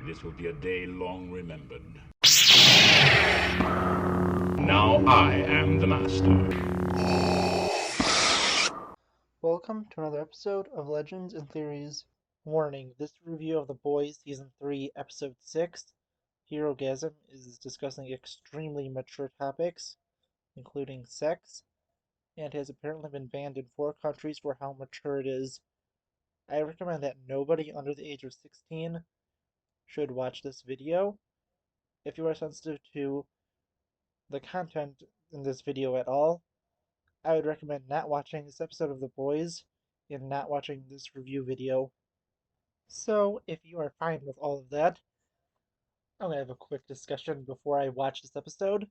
This will be a day long remembered. Now I am the master. Welcome to another episode of Legends and Theories. Warning, this review of The Boys Season 3, Episode 6, Herogasm, is discussing extremely mature topics, including sex, and has apparently been banned in 4 countries for how mature it is. I recommend that nobody under the age of 16 should watch this video. If you are sensitive to the content in this video at all, I would recommend not watching this episode of The Boys and not watching this review video. So, if you are fine with all of that, I'm going to have a quick discussion before I watch this episode.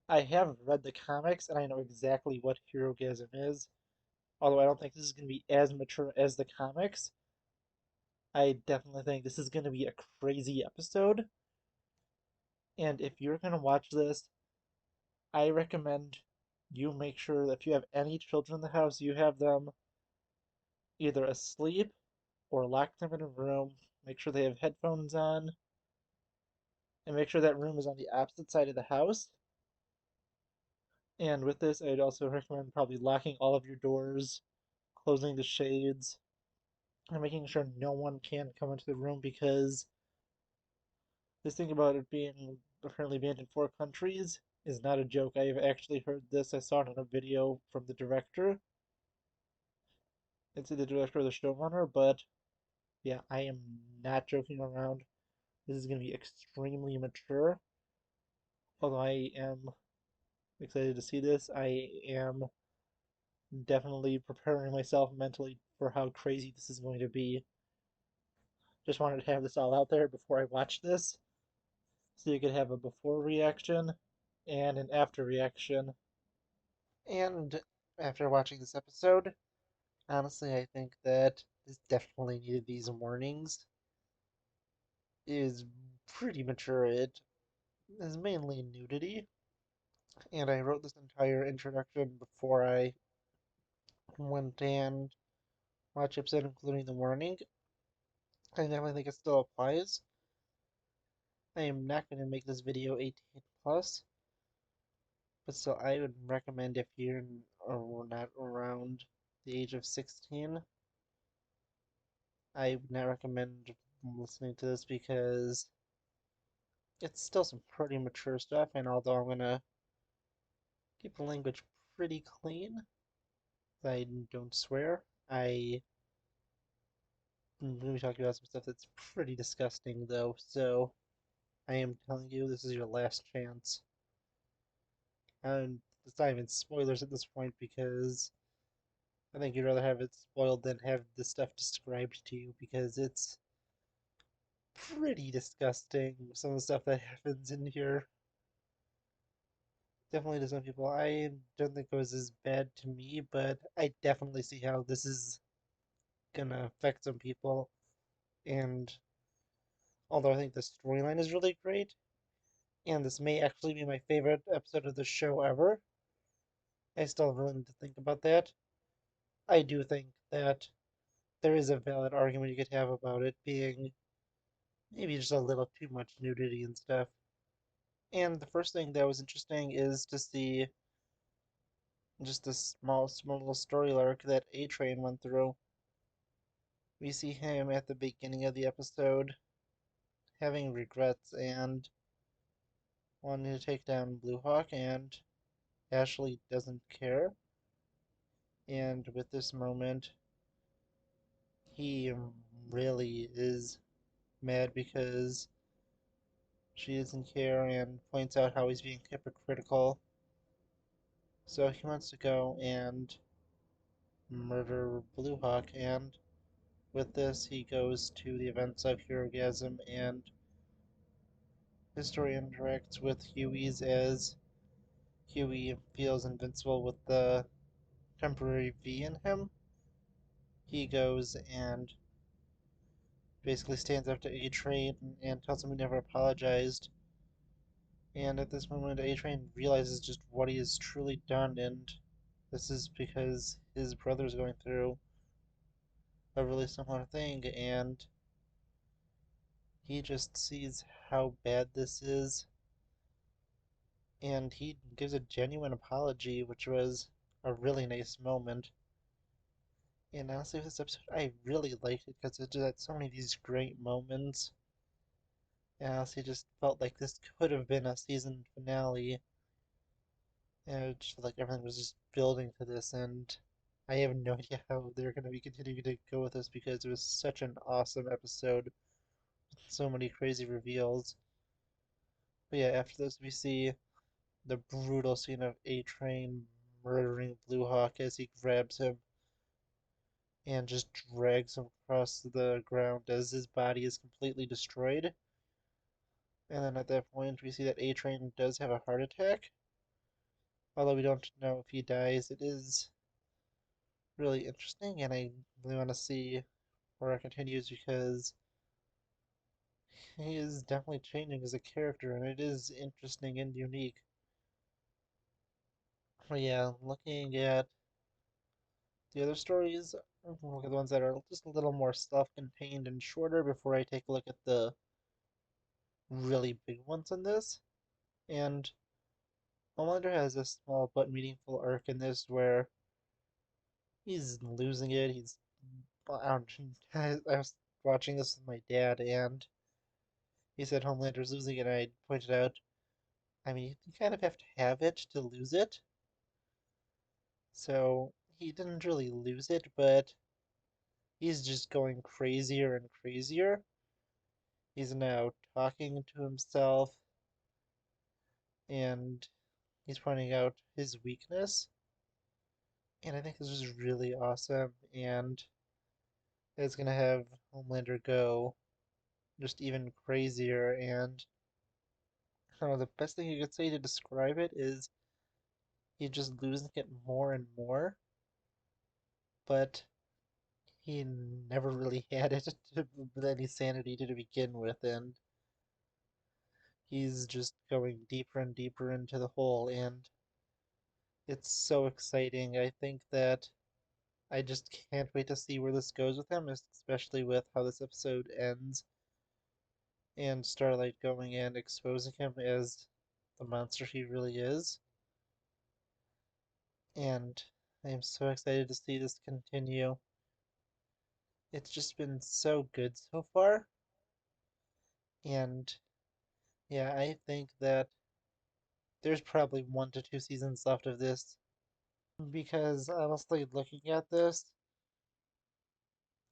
I have read the comics and I know exactly what Herogasm is, although I don't think this is going to be as mature as the comics. I definitely think this is going to be a crazy episode, and if you're going to watch this, I recommend you make sure that if you have any children in the house, you have them either asleep or lock them in a room. Make sure they have headphones on, and make sure that room is on the opposite side of the house. And with this, I'd also recommend probably locking all of your doors, closing the shades, and making sure no one can come into the room because this thing about it being apparently banned in 4 countries is not a joke. I have actually heard this. I saw it in a video from the director. It's the director or the showrunner, but yeah, I am not joking around. This is going to be extremely mature. Although I am excited to see this, I am definitely preparing myself mentally for how crazy this is going to be. Just wanted to have this all out there before I watch this, so you could have a before reaction and an after reaction. And after watching this episode, honestly, I think that this definitely needed these warnings. It is pretty mature. It is mainly nudity, and I wrote this entire introduction before I went and watched episode, including the warning. I definitely think it still applies. I am not going to make this video 18 plus, but still, I would recommend if you're not around the age of 16, I would not recommend listening to this because it's still some pretty mature stuff, and although I'm going to keep the language pretty clean, I don't swear, I'm going to be talking about some stuff that's pretty disgusting, though, so I am telling you, this is your last chance. And it's not even spoilers at this point because I think you'd rather have it spoiled than have the stuff described to you because it's pretty disgusting. Some of the stuff that happens in here. Definitely to some people. I don't think it was as bad to me, but I definitely see how this is gonna affect some people. And although I think the storyline is really great, and this may actually be my favorite episode of the show ever, I still really need to think about that. I do think that there is a valid argument you could have about it being maybe just a little too much nudity and stuff. And the first thing that was interesting is to see just this small little story arc that A Train went through. We see him at the beginning of the episode having regrets and wanting to take down Blue Hawk, and Ashley doesn't care. And with this moment, he really is mad because she doesn't care and points out how he's being hypocritical. So he wants to go and murder Blue Hawk, and with this, he goes to the events of Herogasm, and his story interacts with Huey's as Huey feels invincible with the temporary V in him. He goes and basically stands up to A-Train and tells him he never apologized. And at this moment, A-Train realizes just what he has truly done, and this is because his brother is going through a really similar thing, and he just sees how bad this is, and he gives a genuine apology, which was a really nice moment. And honestly, this episode, I really liked it because it just had so many of these great moments. And honestly, just felt like this could have been a season finale. And it just felt like everything was just building to this, and I have no idea how they're going to be continuing to go with this because it was such an awesome episode. So many crazy reveals. But yeah, after this, we see the brutal scene of A-Train murdering Blue Hawk as he grabs him and just drags him across the ground as his body is completely destroyed. And then at that point, we see that A-Train does have a heart attack. Although we don't know if he dies, it is really interesting, and I really want to see where it continues because he is definitely changing as a character, and it is interesting and unique. But yeah, looking at the other stories, look at the ones that are just a little more self-contained and shorter before I take a look at the really big ones in this. And Homelander has a small but meaningful arc in this where he's losing it. I don't, I was watching this with my dad, and he said Homelander's losing it, and I pointed out, I mean, you kind of have to have it to lose it. So he didn't really lose it, but he's just going crazier and crazier. He's now talking to himself, and he's pointing out his weakness. And I think this is really awesome, and it's gonna have Homelander go just even crazier. And I don't know, the best thing you could say to describe it is he's just losing it more and more, but he never really had it with any sanity to begin with, and he's just going deeper and deeper into the hole, and it's so exciting. I think that I just can't wait to see where this goes with him, especially with how this episode ends and Starlight going and exposing him as the monster he really is. And I am so excited to see this continue. It's just been so good so far, and yeah, I think that there's probably 1 to 2 seasons left of this because honestly, looking at this,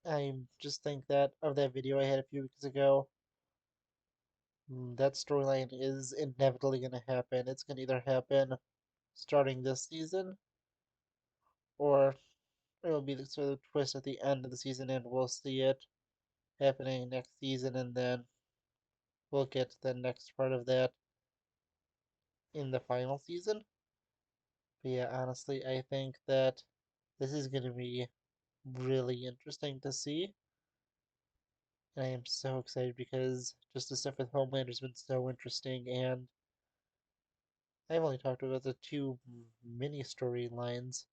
I just think that of that video I had a few weeks ago, that storyline is inevitably going to happen. It's going to either happen starting this season, or it'll be the sort of twist at the end of the season, and we'll see it happening next season, and then we'll get the next part of that in the final season. But yeah, honestly, I think that this is going to be really interesting to see. And I am so excited because just the stuff with Homelander has been so interesting, and I've only talked about the 2 mini storylines.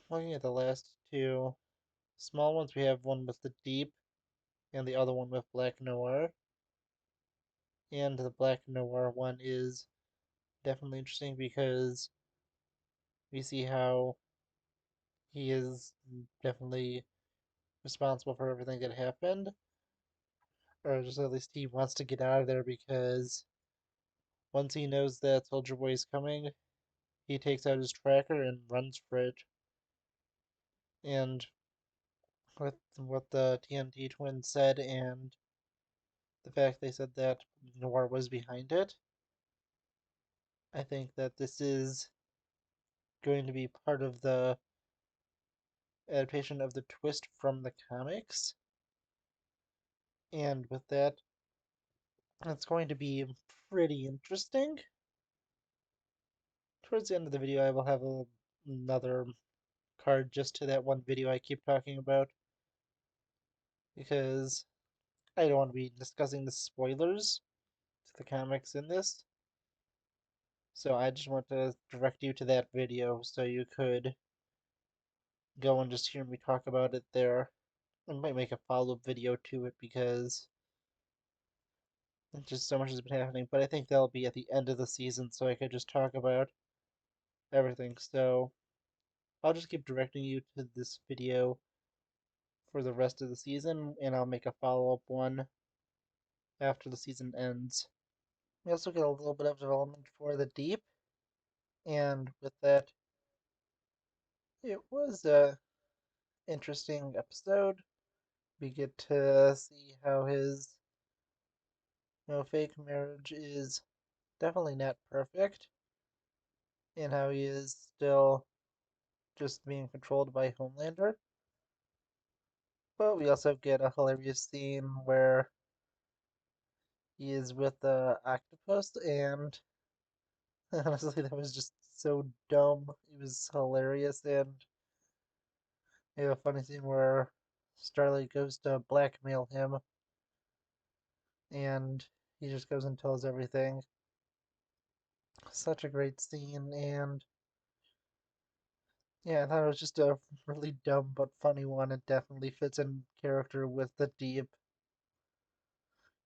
Looking at the last 2 small ones, we have one with the Deep and the other one with Black Noir. And the Black Noir one is definitely interesting because we see how he is definitely responsible for everything that happened, or just at least he wants to get out of there because once he knows that Soldier Boy is coming, he takes out his tracker and runs for it. And with what the TNT twins said and the fact they said that Noir was behind it, I think that this is going to be part of the adaptation of the twist from the comics. And with that, it's going to be pretty interesting. Towards the end of the video, I will have another card just to that one video I keep talking about because I don't want to be discussing the spoilers to the comics in this. So I just want to direct you to that video so you could go and just hear me talk about it there. I might make a follow-up video to it because just so much has been happening. But I think that'll be at the end of the season, so I could just talk about everything. So I'll just keep directing you to this video for the rest of the season, and I'll make a follow-up one after the season ends. We also get a little bit of development for the Deep, and with that, it was a interesting episode. We get to see how his fake marriage is definitely not perfect, and how he is still just being controlled by Homelander. But we also get a hilarious scene where he is with the octopus, and honestly, that was just so dumb. It was hilarious, and we have a funny scene where Starlight goes to blackmail him, and he just goes and tells everything. Such a great scene, and yeah, I thought it was just a really dumb but funny one. It definitely fits in character with the Deep.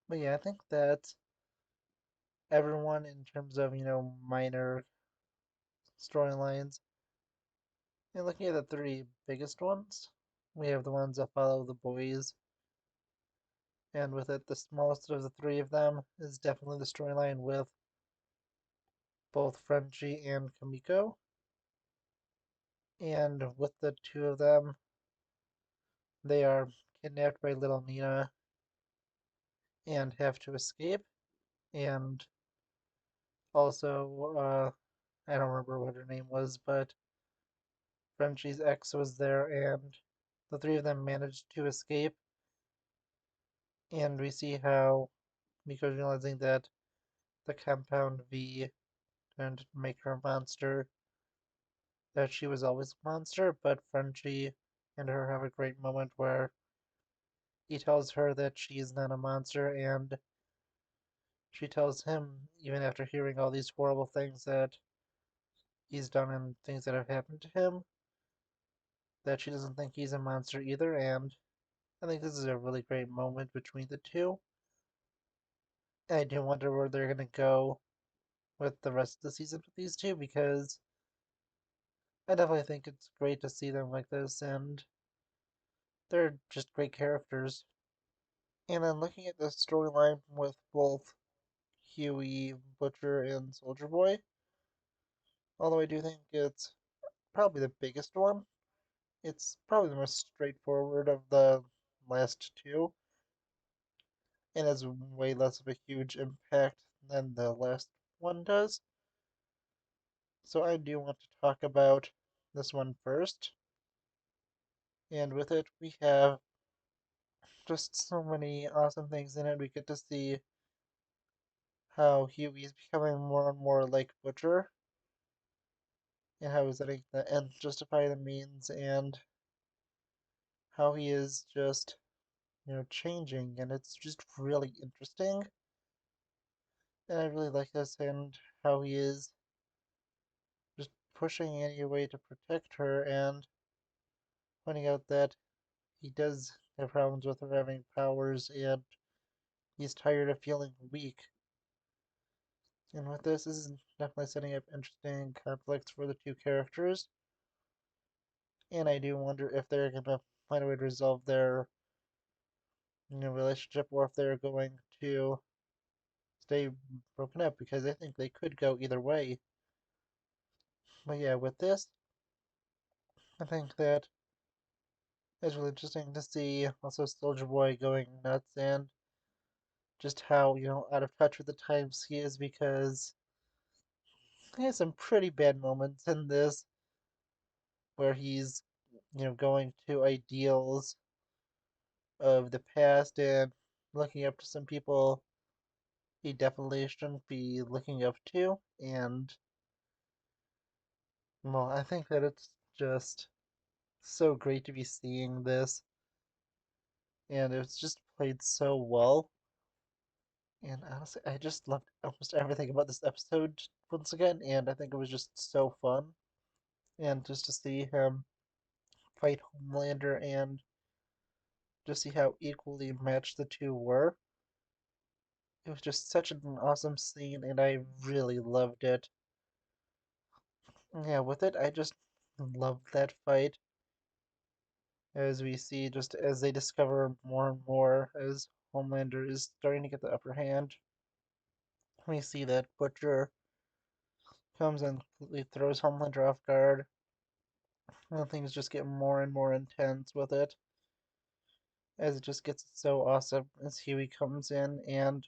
But yeah, I think that everyone, in terms of, minor storylines, and looking at the three biggest ones, we have the ones that follow the boys, and with it, the smallest of the three of them is definitely the storyline with both Frenchie and Kamiko. And with the two of them, they are kidnapped by little Nina and have to escape. And also, I don't remember what her name was, but Frenchie's ex was there, and the three of them managed to escape. And we see how Miko's realizing that the compound V turned to make her a monster, that she was always a monster, but Frenchie and her have a great moment where he tells her that she's not a monster, and she tells him, even after hearing all these horrible things that he's done and things that have happened to him, that she doesn't think he's a monster either, and I think this is a really great moment between the two. I do wonder where they're going to go with the rest of the season with these two, because I definitely think it's great to see them like this, and they're just great characters. And then looking at the storyline with both Huey, Butcher, and Soldier Boy, although I do think it's probably the biggest one, it's probably the most straightforward of the last two, and has way less of a huge impact than the last one does. So I do want to talk about this one first. And with it, we have just so many awesome things in it. We get to see how Huey is becoming more and more like Butcher, and how he's letting the ends justify the means, and how he is just, changing, and it's just really interesting. And I really like this, and how he is just pushing any way to protect her, and pointing out that he does have problems with her having powers, and he's tired of feeling weak. And with this is definitely setting up interesting conflicts for the two characters. And I do wonder if they're gonna find a way to resolve their relationship, or if they're going to stay broken up, because I think they could go either way. But yeah, with this, I think that it's really interesting to see also Soldier Boy going nuts, and just how, out of touch with the times he is, because he has some pretty bad moments in this where he's, going to ideals of the past and looking up to some people he definitely shouldn't be looking up to. And, well, I think that it's just so great to be seeing this, and it's just played so well. And honestly, I just loved almost everything about this episode once again, and I think it was just so fun. And just to see him fight Homelander and to see how equally matched the two were. It was just such an awesome scene, and I really loved it. Yeah, with it, I just loved that fight. As we see, just as they discover more and more, as Homelander is starting to get the upper hand, we see that Butcher comes and completely throws Homelander off guard, and things just get more and more intense with it, as it just gets so awesome as Huey comes in and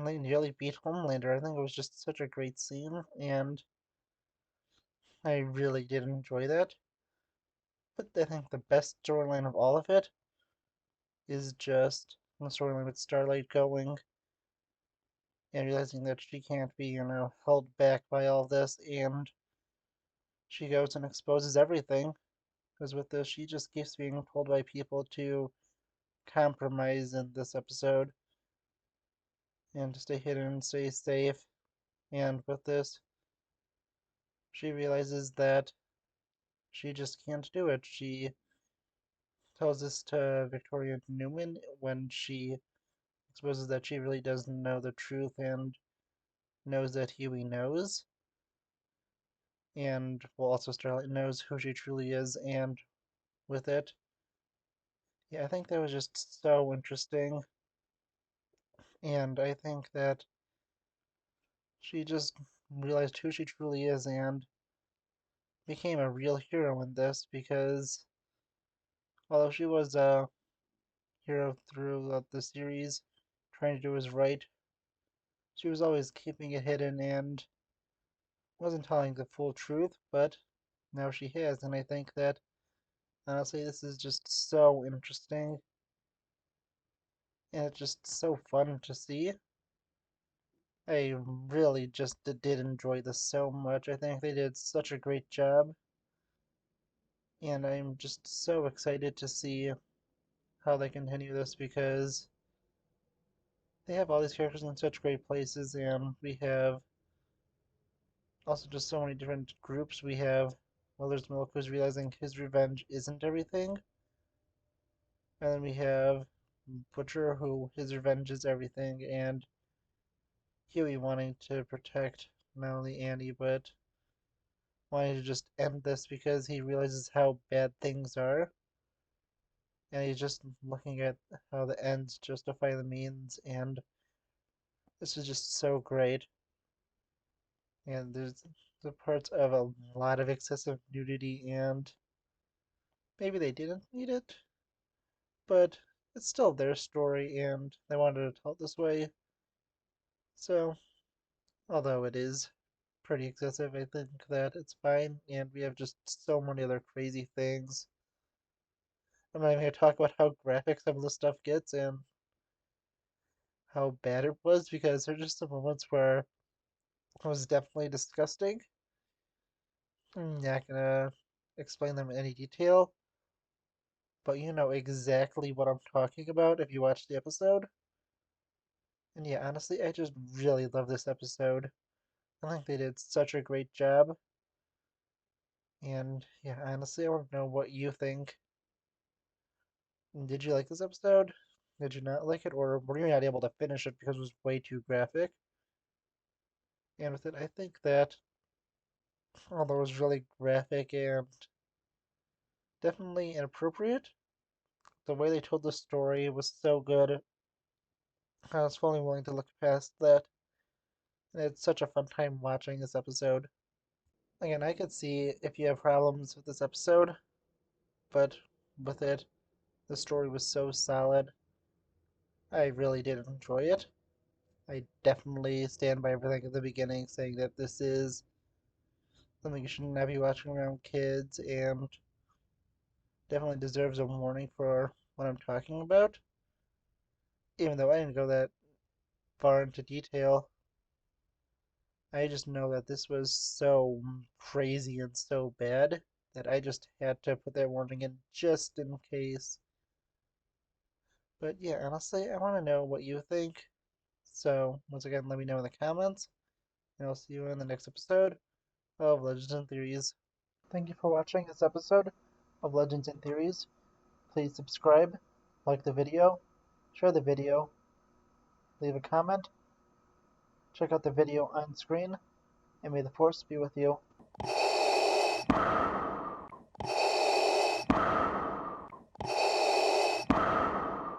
they nearly beat Homelander. I think it was just such a great scene, and I really did enjoy that. But I think the best storyline of all of it is just the storyline with Starlight going and realizing that she can't be, held back by all this, and she goes and exposes everything. Because with this, she just keeps being told by people to compromise in this episode and to stay hidden and stay safe. And with this, she realizes that she just can't do it. She tells this to Victoria Newman when she exposes that she really doesn't know the truth and knows that Huey knows. And well, also Starlight knows who she truly is, and with it, yeah, I think that was just so interesting. And I think that she just realized who she truly is and became a real hero in this because although she was a hero throughout the series, trying to do what was right, she was always keeping it hidden and wasn't telling the full truth, but now she has, and I think that honestly this is just so interesting and it's just so fun to see. I really just did enjoy this so much. I think they did such a great job, and I'm just so excited to see how they continue this because they have all these characters in such great places, and we have also just so many different groups. We have, well, there's Milk who's realizing his revenge isn't everything, and then we have Butcher who his revenge is everything, and Huey wanting to protect not only Annie but wanting to just end this because he realizes how bad things are, and he's just looking at how the ends justify the means, and this is just so great. And there's the parts of a lot of excessive nudity, and maybe they didn't need it, but it's still their story, and they wanted to tell it this way. So, although it is pretty excessive, I think that it's fine, and we have just so many other crazy things. I'm not even going to talk about how graphic some of the stuff gets and how bad it was because there's just some moments where it was definitely disgusting. I'm not gonna explain them in any detail, but you know exactly what I'm talking about if you watch the episode. And yeah, honestly, I just really love this episode. I think they did such a great job. And yeah, honestly, I want to know what you think. Did you like this episode? Did you not like it? Or were you not able to finish it because it was way too graphic? And with it, I think that although it was really graphic and definitely inappropriate, the way they told the story was so good. I was fully willing to look past that. And it's such a fun time watching this episode. Again, I could see if you have problems with this episode, but with it, the story was so solid. I really did enjoy it. I definitely stand by everything at the beginning, saying that this is something you should not be watching around kids and definitely deserves a warning for what I'm talking about. Even though I didn't go that far into detail, I just know that this was so crazy and so bad that I just had to put that warning in just in case. But yeah, honestly, I want to know what you think. So, once again, let me know in the comments, and I'll see you in the next episode of Legends and Theories. Thank you for watching this episode of Legends and Theories. Please subscribe, like the video, share the video, leave a comment, check out the video on screen, and may the Force be with you.